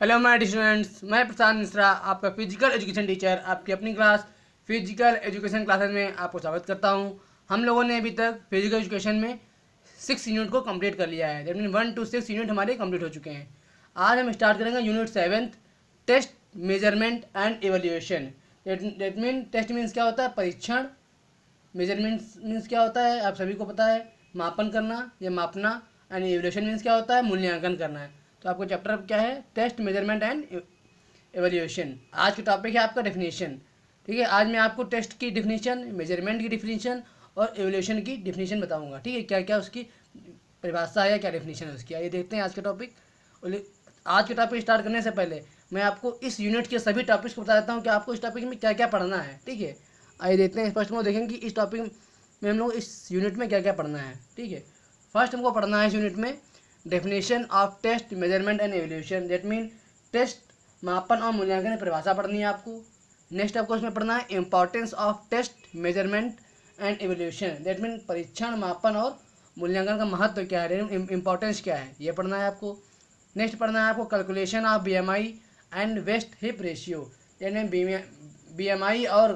Hello my students, मैं प्रशांत मिश्रा, आपका physical education teacher, आपकी अपनी क्लास फिजिकल एजुकेशन क्लासेस में आपको स्वागत करता हूं। हम लोगों ने अभी तक फिजिकल एजुकेशन में 6 यूनिट को कंप्लीट कर लिया है। दैट मीन 1 to 6 यूनिट हमारे कंप्लीट हो चुके हैं। आज हम स्टार्ट करेंगे unit 7, test, measurement and evaluation. That mean test means क्या होता है? परीक्षण। मेजरमेंट्स मीन्स क्या होता है? आप सभी को पता है, मापन करना या मापना। एंड एवेल्यूएशन मीन्स क्या होता है? मूल्यांकन करना है। तो आपको चैप्टर क्या है? Test, measurement and evaluation. आज का टॉपिक है आपका डेफिनेशन। ठीक है, आज मैं आपको टेस्ट की डिफिनीशन, मेजरमेंट की डिफिनीशन और एवेल्यूएशन की डिफिनीशन बताऊंगा। ठीक है, क्या क्या उसकी परिभाषा है, क्या डेफिनेशन है उसकी। आइए देखते हैं आज का टॉपिक। आज के टॉपिक स्टार्ट करने से पहले मैं आपको इस यूनिट के सभी टॉपिक्स को बता देता हूँ कि आपको इस टॉपिक में क्या क्या पढ़ना है। ठीक है, आइए देखते हैं। फर्स्ट हम लोग देखेंगे कि इस टॉपिक में हम लोग इस यूनिट में क्या क्या पढ़ना है। ठीक है, फर्स्ट हमको पढ़ना है इस यूनिट में definition of test, measurement and evaluation. That mean test, मापन और मूल्यांकन की परिभाषा पढ़नी है आपको। नेक्स्ट आपको इसमें पढ़ना है importance of test, measurement and evaluation. That mean परीक्षण, मापन और मूल्यांकन का महत्व क्या है, इंपॉर्टेंस क्या है, ये पढ़ना है आपको। नेक्स्ट पढ़ना है आपको calculation of BMI and waist hip ratio. यानी बीएमआई और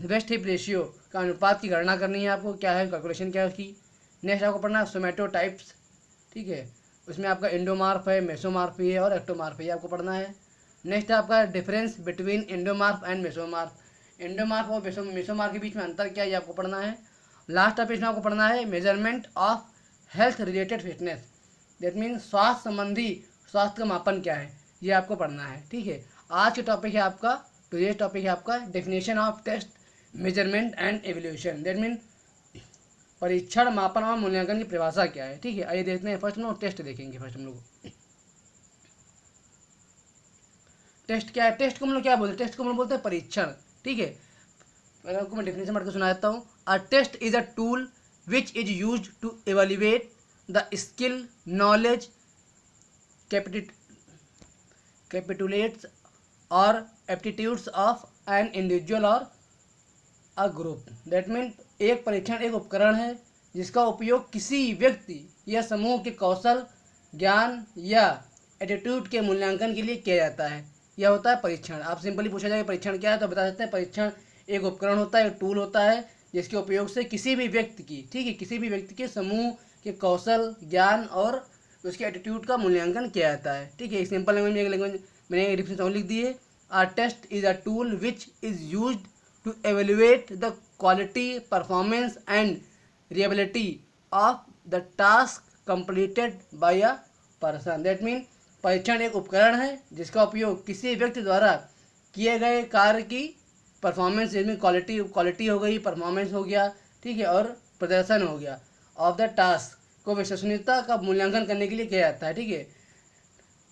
वेस्ट हिप रेशियो का अनुपात की गणना करनी है आपको। क्या है कैलकुलेशन, क्या है उसकी। नेक्स्ट आपको पढ़ना है सोमेटोटाइप्स। ठीक है, उसमें आपका एंडोमार्फ है, मेसोमार्फी है और एक्टोमार्फी आपको पढ़ना है। नेक्स्ट आपका डिफरेंस बिटवीन एंडोमार्फ एंड मेसोमार्फ। एंडोमार्फ और मेसोमार्फ के बीच में अंतर क्या है, ये आपको पढ़ना है। लास्ट टॉपिक में आपको पढ़ना है measurement of health related fitness. That mean स्वास्थ्य संबंधी स्वास्थ्य का मापन क्या है, ये आपको पढ़ना है। ठीक है, आज के टॉपिक है आपका, तो ये टॉपिक है आपका definition of test, measurement and evaluation. That mean परीक्षण, मापन और मूल्यांकन की परिभाषा क्या है। ठीक है, आइए देखते हैं। फर्स्ट हम लोग टेस्ट देखेंगे। फर्स्ट हम लोग टेस्ट क्या है। टेस्ट को हम लोग क्या बोलते हैं? टेस्ट को हम लोग बोलते हैं परीक्षण। ठीक है, पहले आपको मैं डेफिनेशन पढ़ के सुना देता हूँ। A test is a tool which is use to evaluate the skill, knowledge, capitulates और एप्टीट्यूड्स ऑफ एन इंडिविजुअल और अ ग्रुप। दैट मीन एक परीक्षण एक उपकरण है जिसका उपयोग किसी व्यक्ति या समूह के कौशल, ज्ञान या एटीट्यूड के मूल्यांकन के लिए किया जाता है। यह होता है परीक्षण। आप सिंपली पूछा जाए परीक्षण क्या है तो बता सकते हैं परीक्षण एक उपकरण होता है, एक टूल होता है जिसके उपयोग से किसी भी व्यक्ति की, ठीक है, किसी भी व्यक्ति के समूह के कौशल, ज्ञान और उसके एटीट्यूड का मूल्यांकन किया जाता है। ठीक है, एक सिंपल लैंग्वेज मैंने डिफिनेशन लिख दी है। A test is a tool which is use to evaluate the quality, performance and reliability of the task completed by a person. That mean परीक्षण एक उपकरण है जिसका उपयोग किसी व्यक्ति द्वारा किए गए कार्य की परफॉर्मेंस, जिसमें क्वालिटी हो गई, परफॉर्मेंस हो गया, ठीक है, और प्रदर्शन हो गया, ऑफ द टास्क को विश्वसनीयता का मूल्यांकन करने के लिए किया जाता है। ठीक है,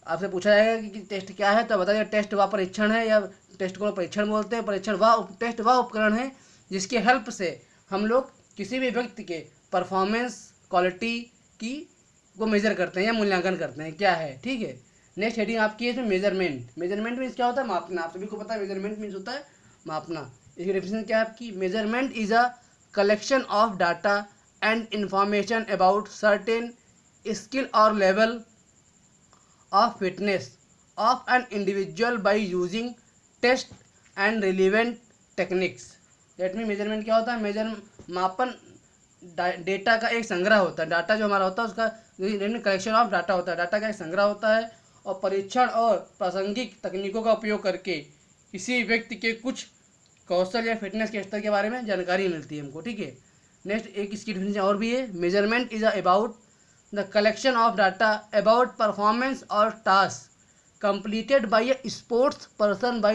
आपसे पूछा जाएगा कि टेस्ट क्या है तो बताइए टेस्ट वह परीक्षण है, या टेस्ट को परीक्षण बोलते हैं। परीक्षण टेस्ट वह उपकरण है जिसके हेल्प से हम लोग किसी भी व्यक्ति के परफॉर्मेंस, क्वालिटी की को मेजर करते हैं या मूल्यांकन करते हैं, क्या है। ठीक है, नेक्स्ट हेडिंग आपकी है मेजरमेंट। मेजरमेंट मीन्स क्या होता है? मापना। आप सभी को पता है मेजरमेंट मीन्स होता है मापना। इसकी डेफिनेशन क्या है आपकी? Measurement is a collection of data and information about certain skill और level of fitness of an individual by using test and relevant techniques. That means measurement क्या होता है? मापन डेटा का एक संग्रह होता है। डाटा जो हमारा होता है उसका कलेक्शन ऑफ डाटा होता है, डाटा का एक संग्रह होता है, और परीक्षण और प्रासंगिक तकनीकों का उपयोग करके किसी व्यक्ति के कुछ कौशल या फिटनेस के स्तर के बारे में जानकारी मिलती है हमको। ठीक है, नेक्स्ट एक इसकी डिफिनेशन और भी है। Measurement is about the collection of data about performance or task completed by a sports person by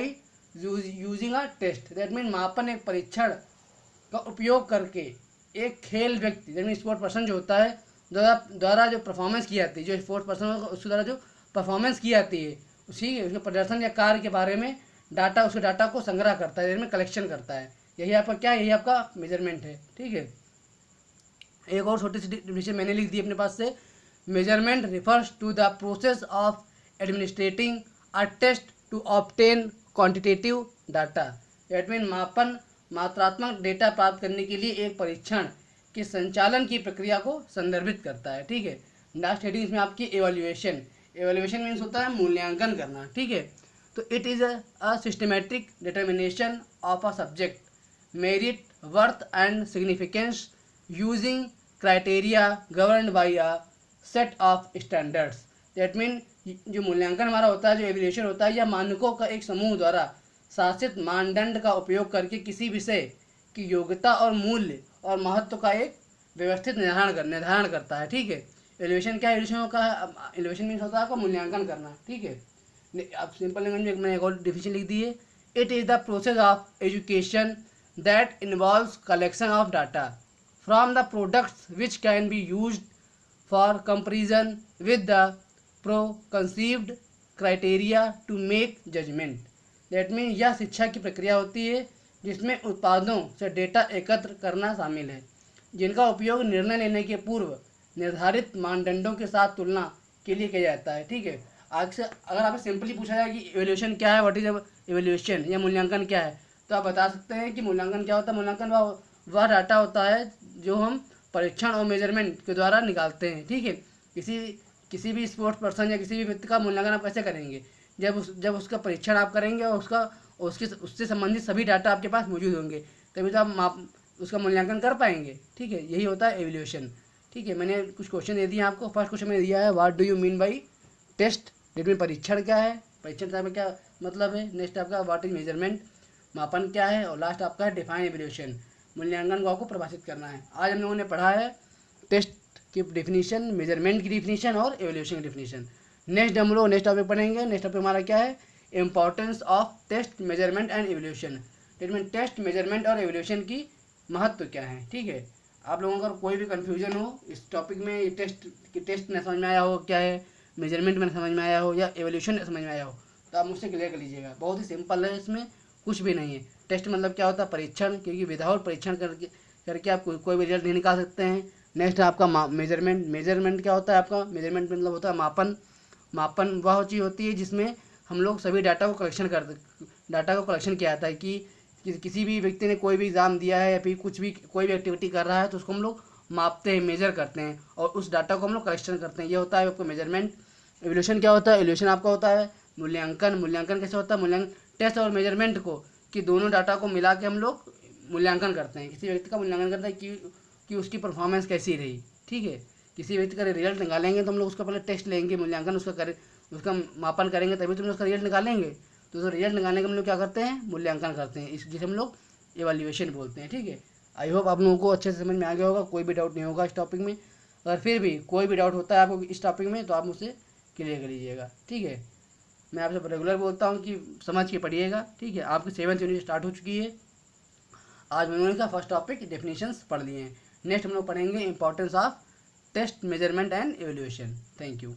using a test. That means मापन एक परीक्षण का उपयोग करके एक खेल व्यक्ति, दैट मीन स्पोर्ट पर्सन जो होता है द्वारा जो परफॉर्मेंस की जाती है, जो स्पोर्ट्स पर्सन होगा उसके द्वारा जो परफॉर्मेंस की जाती है, उसी उसके प्रदर्शन या कार्य के बारे में डाटा, उसके डाटा को संग्रह करता है, इसमें कलेक्शन करता है। यही आपका क्या है? यही आपका मेजरमेंट है। ठीक है, एक और छोटी सी डिफिनेशन मैंने लिख दी अपने पास से। Measurement refers to the process of administering a test to obtain quantitative data. That mean मापन, मात्रात्मक डेटा प्राप्त करने के लिए एक परीक्षण के संचालन की प्रक्रिया को संदर्भित करता है। ठीक है, लास्ट हेडिंग इसमें आपकी एवेल्युएशन। एवेल्यूएशन मीन्स होता है मूल्यांकन करना, ठीक है। तो it is a systematic determination of a subject merit worth and significance using criteria governed by a set of standards. That mean जो मूल्यांकन हमारा होता है, जो एवेल्यूएशन होता है, यह मानकों का एक समूह द्वारा शासित मानदंड का उपयोग करके किसी विषय की योग्यता और मूल्य और महत्व का एक व्यवस्थित निर्धारण करता है, ठीक है। एवेल्यूएशन क्या है? एवेल्यूएशन का एवेल्यूएशन मीन्स होता है आपका मूल्यांकन करना, ठीक है। अब सिंपल लैंग्वेज में मैंने एक और डिफिनेशन लिख दी है। It is the process of education that involves collection of data from the products which can be used for comparison with the preconceived criteria to make judgement. That mean यह शिक्षा की प्रक्रिया होती है जिसमें उत्पादों से डेटा एकत्र करना शामिल है, जिनका उपयोग निर्णय लेने के पूर्व निर्धारित मानदंडों के साथ तुलना के लिए किया जाता है, ठीक है। अक्सर अगर आपसे सिंपली पूछा जाए कि एवेल्यूएशन क्या है, व्हाट इज एवेल्यूएशन या मूल्यांकन क्या है, तो आप बता सकते हैं कि मूल्यांकन क्या होता है। मूल्यांकन वह डाटा होता है जो हम परीक्षण और मेजरमेंट के द्वारा निकालते हैं, ठीक है। किसी भी स्पोर्ट्स पर्सन या किसी भी व्यक्ति का मूल्यांकन आप कैसे करेंगे? जब उसका परीक्षण आप करेंगे और उससे संबंधित सभी डाटा आपके पास मौजूद होंगे, तभी तो आप उसका मूल्यांकन कर पाएंगे, ठीक है। यही होता है एवेल्यूएशन, ठीक है। मैंने कुछ क्वेश्चन दे दिए आपको। फर्स्ट क्वेश्चन मैंने दिया है what do you mean by test. That mean परीक्षण क्या है, परीक्षण का क्या मतलब है। नेक्स्ट आपका व्हाट इज मेजरमेंट, मापन क्या है। और लास्ट आपका है डिफाइन एवेल्यूएशन, मूल्यांकन को आपको परिभाषित करना है। आज हम लोगों ने पढ़ा है टेस्ट की डेफिनेशन, मेजरमेंट की डेफिनेशन और एवेल्यूएशन की डेफिनेशन। नेक्स्ट हम लोग नेक्स्ट टॉपिक पढ़ेंगे। नेक्स्ट टॉपिक हमारा क्या है? Importance of test, measurement and evaluation. That mean test, measurement और एवेल्यूएशन की महत्व क्या है, ठीक है। आप लोगों का कोई भी कन्फ्यूजन हो इस टॉपिक में, टेस्ट में समझ में आया हो क्या है, मेजरमेंट में समझ में आया हो या एवोल्यूशन में समझ में आया हो, तो आप मुझसे क्लियर कर लीजिएगा। बहुत ही सिंपल है, इसमें कुछ भी नहीं है। टेस्ट मतलब क्या होता है? परीक्षण, क्योंकि विदाउट परीक्षण करके आप कोई भी रिजल्ट नहीं निकाल सकते हैं। नेक्स्ट आपका मेजरमेंट। मेजरमेंट क्या होता है आपका? मेजरमेंट मतलब होता है मापन। मापन वह चीज़ होती है जिसमें हम लोग सभी डाटा को कलेक्शन किया जाता है कि किसी भी व्यक्ति ने कोई भी एग्ज़ाम दिया है या फिर कोई भी एक्टिविटी कर रहा है, तो उसको हम लोग मापते हैं, मेजर करते हैं और उस डाटा को हम लोग कलेक्शन करते हैं। ये होता है आपका मेजरमेंट। एवोल्यूशन क्या होता है? एवोल्यूशन आपका होता है मूल्यांकन। मूल्यांकन कैसे होता है? मूल्यांकन टेस्ट और मेजरमेंट को कि दोनों डाटा को मिला के हम लोग मूल्यांकन करते हैं। किसी व्यक्ति का मूल्यांकन करते हैं कि उसकी परफॉर्मेंस कैसी रही, ठीक है। किसी व्यक्ति का रिजल्ट निकालेंगे तो हम लोग उसका पहले टेस्ट लेंगे, मूल्यांकन उसका मापन करेंगे, तभी तो हम उसका रिजल्ट निकालेंगे। तो रिजल्ट निकालने के हम लोग क्या करते हैं? मूल्यांकन करते हैं, जिसे हम लोग एवैल्यूएशन बोलते हैं, ठीक है। आई होप आप लोगों को अच्छे से समझ में आ गया होगा, कोई भी डाउट नहीं होगा इस टॉपिक में। अगर फिर भी कोई भी डाउट होता है आपको इस टॉपिक में तो आप मुझसे क्लियर कर लीजिएगा, ठीक है। मैं आपसे रेगुलर बोलता हूँ कि समझ के पढ़िएगा, ठीक है। आपकी 7th यूनिट स्टार्ट हो चुकी है। आज मैंने का फर्स्ट टॉपिक डेफिनेशंस पढ़ लिए हैं। नेक्स्ट हम लोग पढ़ेंगे importance of test, measurement and evaluation. Thank you.